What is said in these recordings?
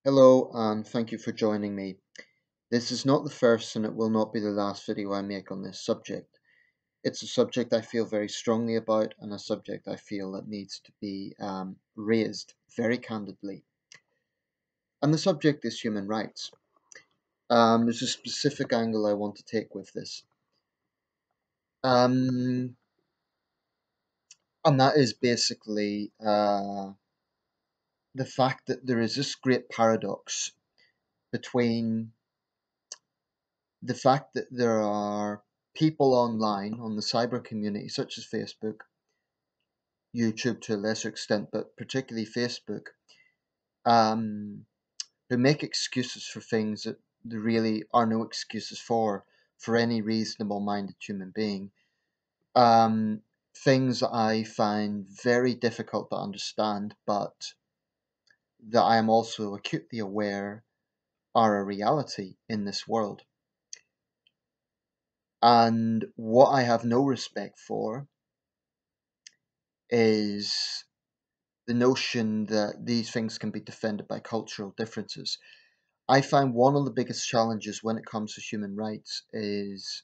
Hello, and thank you for joining me. This is not the first and it will not be the last video I make on this subject. It's a subject I feel very strongly about and a subject I feel that needs to be raised very candidly. And the subject is human rights. There's a specific angle I want to take with this. And that is basically the fact that there is this great paradox between the fact that there are people online on the cyber community, such as Facebook, YouTube to a lesser extent, but particularly Facebook, um, who make excuses for things that there really are no excuses for any reasonable minded human being. Um, Things that I find very difficult to understand, but that I am also acutely aware are a reality in this world. And what I have no respect for is the notion that these things can be defended by cultural differences. I find one of the biggest challenges when it comes to human rights is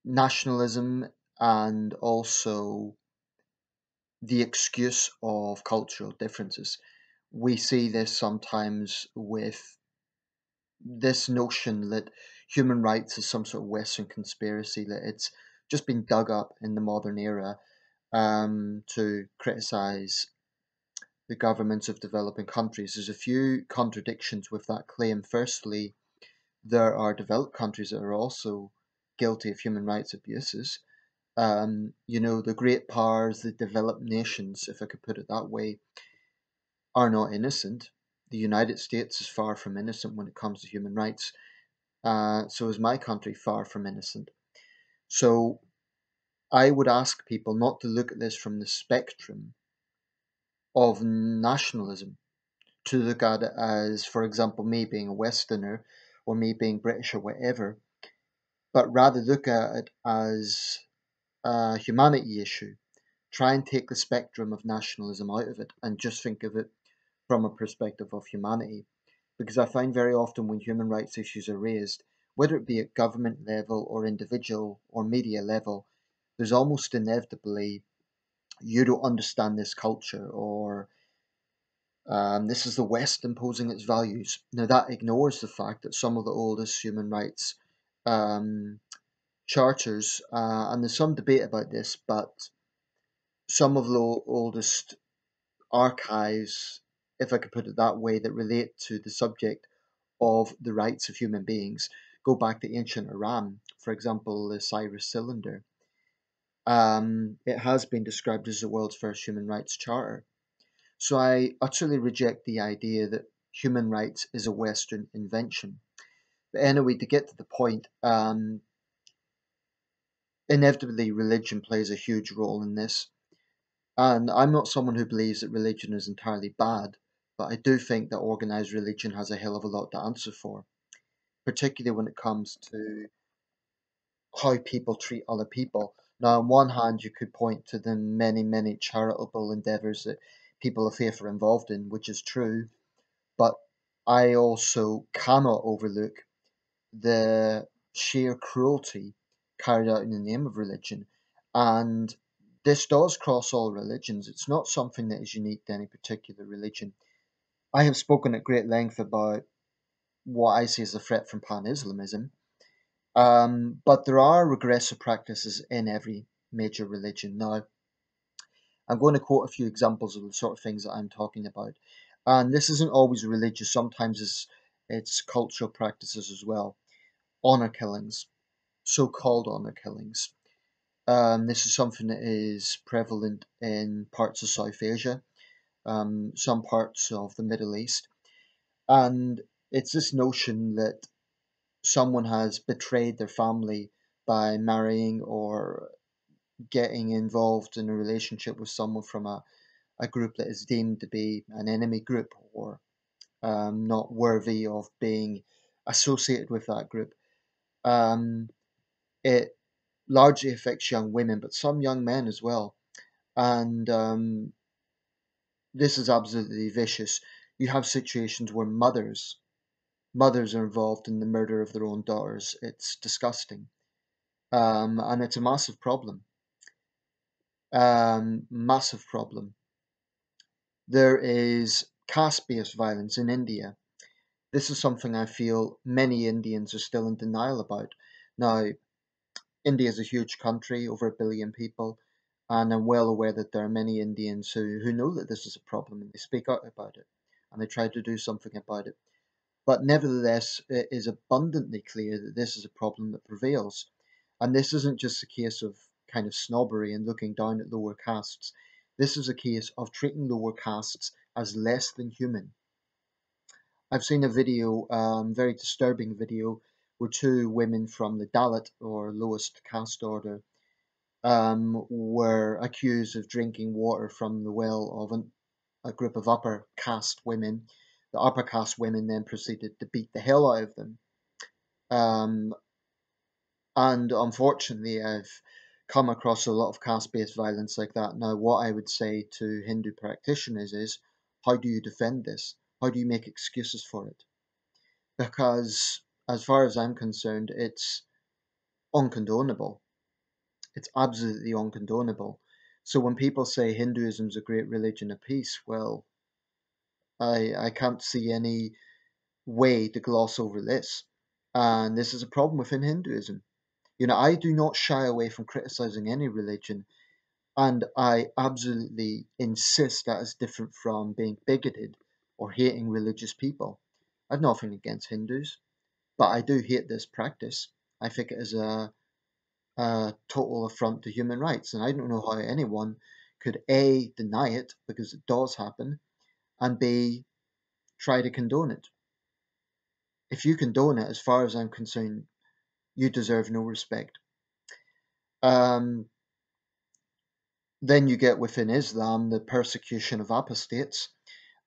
nationalism and also the excuse of cultural differences. We see this sometimes with this notion that human rights is some sort of Western conspiracy, that it's just been dug up in the modern era to criticize the governments of developing countries. There's a few contradictions with that claim. Firstly, there are developed countries that are also guilty of human rights abuses. The great powers, the developed nations, if I could put it that way, are not innocent. The United States is far from innocent when it comes to human rights. So is my country far from innocent. So I would ask people not to look at this from the spectrum of nationalism, to look at it as, for example, me being a Westerner or me being British or whatever, but rather look at it as a humanity issue. Try and take the spectrum of nationalism out of it and just think of it from a perspective of humanity. Because I find very often when human rights issues are raised, whether it be at government level or individual or media level, there's almost inevitably, you don't understand this culture, or this is the West imposing its values. Now, that ignores the fact that some of the oldest human rights um, charters, and there's some debate about this, but some of the oldest archives, if I could put it that way, that relate to the subject of the rights of human beings go back to ancient Iran. For example, the Cyrus Cylinder. It has been described as the world's first human rights charter. So I utterly reject the idea that human rights is a Western invention. But anyway, to get to the point, inevitably religion plays a huge role in this. And I'm not someone who believes that religion is entirely bad, but I do think that organized religion has a hell of a lot to answer for, particularly when it comes to how people treat other people. Now, on one hand, you could point to the many, many charitable endeavors that people of faith are involved in, which is true, but I also cannot overlook the sheer cruelty carried out in the name of religion. And this does cross all religions. It's not something that is unique to any particular religion. I have spoken at great length about what I see as a threat from pan Islamism, but there are regressive practices in every major religion. Now, I'm going to quote a few examples of the sort of things that I'm talking about. And this isn't always religious, sometimes it's cultural practices as well. Honor killings, so called honor killings. This is something that is prevalent in parts of South Asia, some parts of the Middle East. And it's this notion that someone has betrayed their family by marrying or getting involved in a relationship with someone from a group that is deemed to be an enemy group or not worthy of being associated with that group. Um, it largely affects young women, but some young men as well. And this is absolutely vicious. You have situations where mothers are involved in the murder of their own daughters. It's disgusting, and it's a massive problem. Massive problem. There is caste-based violence in India. This is something I feel many Indians are still in denial about. Now, India is a huge country, over 1 billion people, and I'm well aware that there are many Indians who know that this is a problem and they speak out about it and they try to do something about it. But nevertheless, it is abundantly clear that this is a problem that prevails. And this isn't just a case of kind of snobbery and looking down at lower castes. This is a case of treating lower castes as less than human. I've seen a video, very disturbing video, where two women from the Dalit or lowest caste order were accused of drinking water from the well of a group of upper caste women. The upper caste women then proceeded to beat the hell out of them. Um, and unfortunately, I've come across a lot of caste based violence like that. Now, what I would say to Hindu practitioners is, how do you defend this? How do you make excuses for it? Because, as far as I'm concerned, it's uncondonable. It's absolutely uncondonable. So when people say Hinduism's a great religion of peace, well, I can't see any way to gloss over this. And this is a problem within Hinduism. You know, I do not shy away from criticizing any religion, and I absolutely insist that is different from being bigoted or hating religious people. I've nothing against Hindus, but I do hate this practice. I think it is a total affront to human rights, and I don't know how anyone could A, deny it because it does happen, and B, try to condone it. If you condone it, as far as I'm concerned, you deserve no respect. Um, then you get within Islam the persecution of apostates,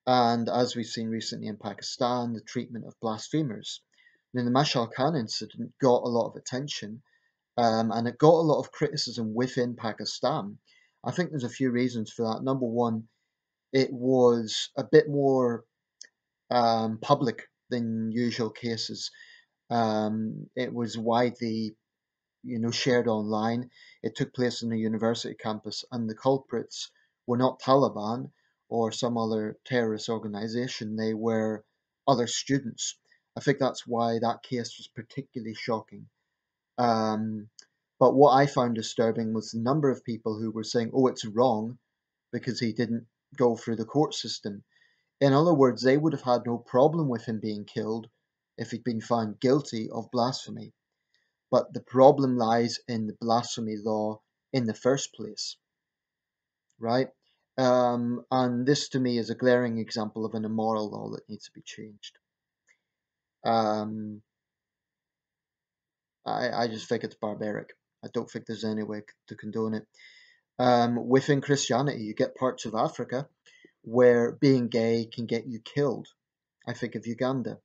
and as we've seen recently in Pakistan, the treatment of blasphemers. Now, the Mashal Khan incident got a lot of attention, and it got a lot of criticism within Pakistan. I think there's a few reasons for that. Number one, it was a bit more public than usual cases. It was widely, shared online. It took place on a university campus, and the culprits were not Taliban or some other terrorist organization. They were other students. I think that's why that case was particularly shocking. Um, but what I found disturbing was the number of people who were saying, "Oh, it's wrong because he didn't go through the court system." In other words, they would have had no problem with him being killed if he'd been found guilty of blasphemy. But the problem lies in the blasphemy law in the first place, right? And this to me is a glaring example of an immoral law that needs to be changed. Um, I just think it's barbaric. I don't think there's any way to condone it. Within Christianity, you get parts of Africa where being gay can get you killed. I think of Uganda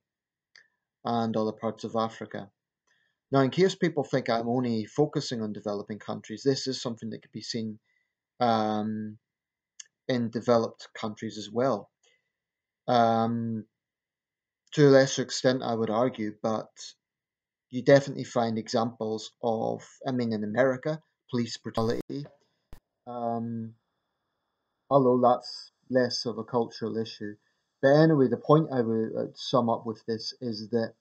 and other parts of Africa. Now, in case people think I'm only focusing on developing countries, this is something that could be seen um, in developed countries as well. Um, to a lesser extent, I would argue, but you definitely find examples of, I mean, in America, police brutality. Um, Although that's less of a cultural issue. But anyway, the point I would sum up with this is that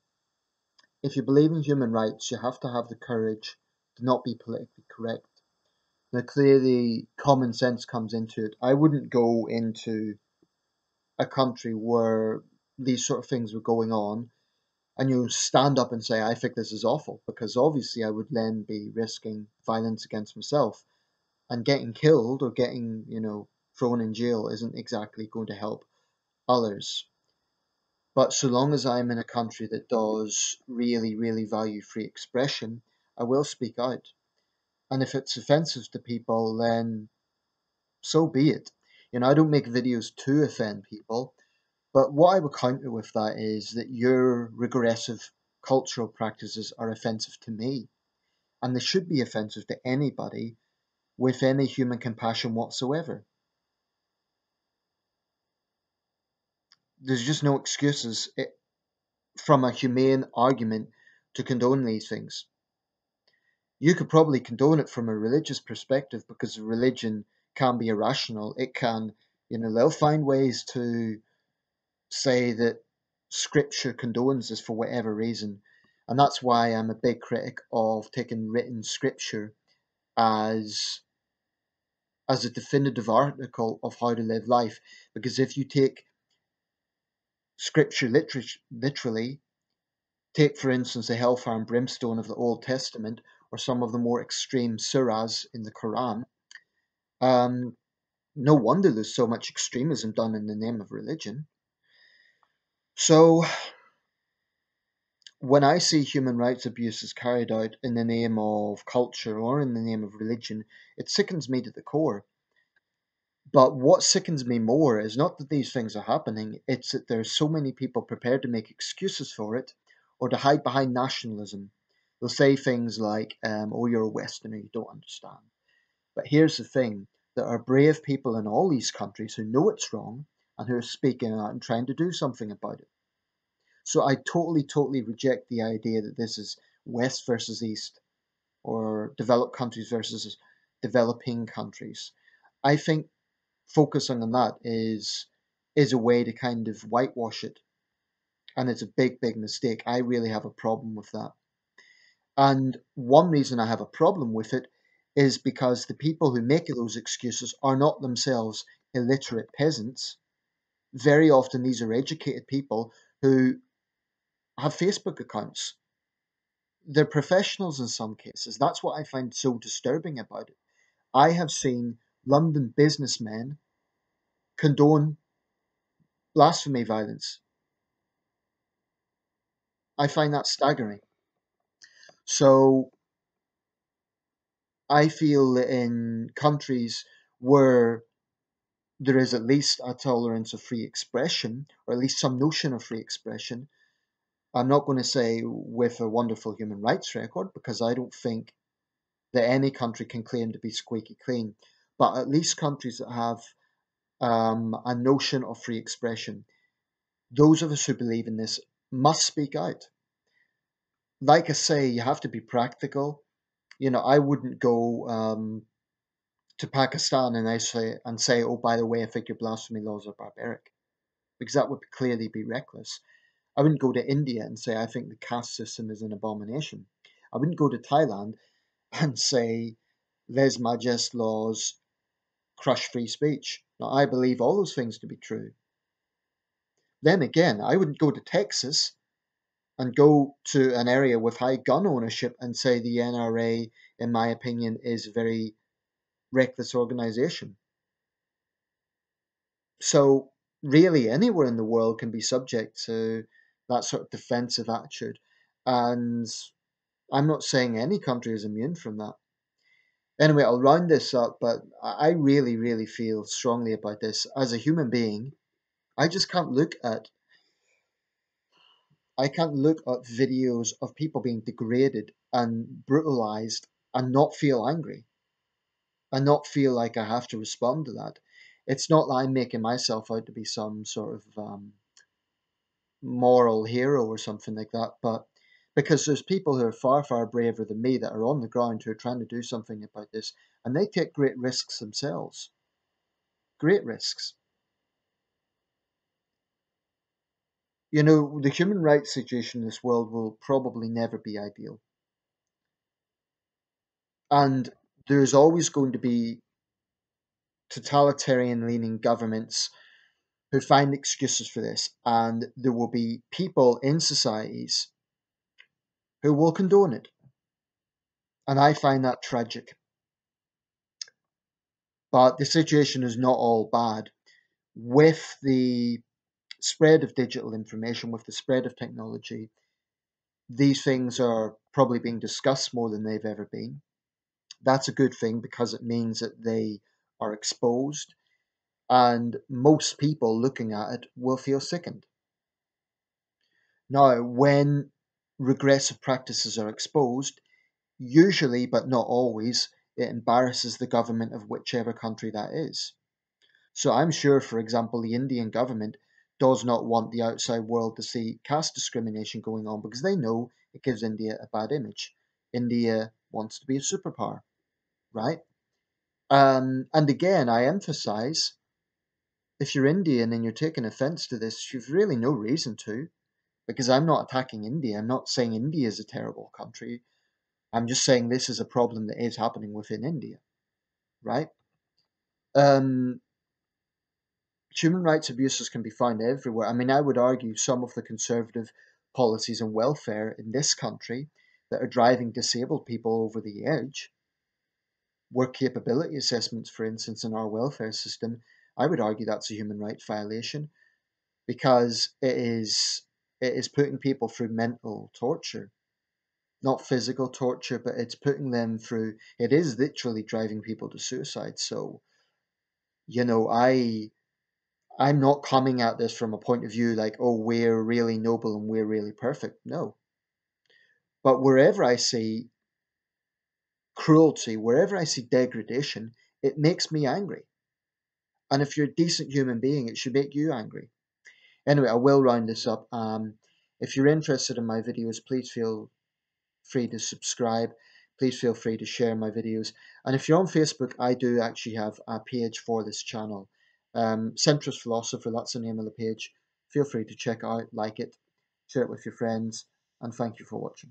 if you believe in human rights, you have to have the courage to not be politically correct. Now, clearly, common sense comes into it. I wouldn't go into a country where these sort of things were going on and you stand up and say, I think this is awful, because obviously I would then be risking violence against myself. And getting killed or getting, thrown in jail isn't exactly going to help others. But so long as I'm in a country that does really, really value free expression, I will speak out. And if it's offensive to people, then so be it. I don't make videos to offend people, but what I would counter with that is that your regressive cultural practices are offensive to me, and they should be offensive to anybody with any human compassion whatsoever. There's just no excuses from a humane argument to condone these things. You could probably condone it from a religious perspective because religion can be irrational. It can, they'll find ways to say that scripture condones this for whatever reason. And that's why I'm a big critic of taking written scripture as as a definitive article of how to live life. Because if you take scripture literally, take for instance the hellfire and brimstone of the Old Testament or some of the more extreme surahs in the Quran, um, no wonder there's so much extremism done in the name of religion. So when I see human rights abuses carried out in the name of culture or in the name of religion, it sickens me to the core. But what sickens me more is not that these things are happening, it's that there's so many people prepared to make excuses for it or to hide behind nationalism. They'll say things like, oh, you're a Westerner, you don't understand. But here's the thing, there are brave people in all these countries who know it's wrong and who are speaking out and trying to do something about it. So I totally reject the idea that this is West versus East or developed countries versus developing countries. I think focusing on that is a way to kind of whitewash it, and it's a big mistake. I really have a problem with that. And one reason I have a problem with it is because the people who make those excuses are not themselves illiterate peasants. Very often these are educated people who have Facebook accounts. They're professionals in some cases. That's what I find so disturbing about it. I have seen London businessmen condone blasphemy violence. I find that staggering. So I feel that in countries where there is at least a tolerance of free expression, or at least some notion of free expression, I'm not going to say with a wonderful human rights record, because I don't think that any country can claim to be squeaky clean, but at least countries that have a notion of free expression, those of us who believe in this must speak out. Like I say, you have to be practical. I wouldn't go to Pakistan and say, oh, by the way, I think your blasphemy laws are barbaric, because that would clearly be reckless. I wouldn't go to India and say I think the caste system is an abomination. I wouldn't go to Thailand and say les majest laws crush free speech. Now, I believe all those things to be true. Then again, I wouldn't go to Texas and go to an area with high gun ownership and say the NRA, in my opinion, is a very reckless organization. So, really, anywhere in the world can be subject to that sort of defensive attitude. And I'm not saying any country is immune from that. Anyway, I'll round this up, but I really feel strongly about this. As a human being, I just can't look at videos of people being degraded and brutalized and not feel angry and not feel like I have to respond to that. It's not that I'm making myself out to be some sort of moral hero or something like that, but because there's people who are far braver than me that are on the ground who are trying to do something about this, and they take great risks themselves. Great risks. The human rights situation in this world will probably never be ideal. And there's always going to be totalitarian leaning governments who find excuses for this, and there will be people in societies who will condone it. And I find that tragic. But the situation is not all bad. With the spread of digital information, with the spread of technology, these things are probably being discussed more than they've ever been. That's a good thing because it means that they are exposed, and most people looking at it will feel sickened. Now, when regressive practices are exposed, usually but not always, it embarrasses the government of whichever country that is. So I'm sure, for example, the Indian government does not want the outside world to see caste discrimination going on because they know it gives India a bad image. India wants to be a superpower, right? And again, I emphasize, if you're Indian and you're taking offense to this, you've really no reason to, because I'm not attacking India. I'm not saying India is a terrible country. I'm just saying this is a problem that is happening within India, right? Um, Human rights abuses can be found everywhere. I mean, I would argue some of the conservative policies and welfare in this country that are driving disabled people over the edge, work capability assessments, for instance, in our welfare system, I would argue that's a human rights violation because it is putting people through mental torture, not physical torture, but it's putting them through. It is literally driving people to suicide. So, you know, I'm not coming at this from a point of view like, oh, we're really noble and we're really perfect. No. But wherever I see cruelty, wherever I see degradation, it makes me angry. And if you're a decent human being, it should make you angry. Anyway, I will round this up. If you're interested in my videos, please feel free to subscribe. Please feel free to share my videos. And if you're on Facebook, I do actually have a page for this channel. Centrist Philosopher, that's the name of the page. Feel free to check it out, like it, share it with your friends, and thank you for watching.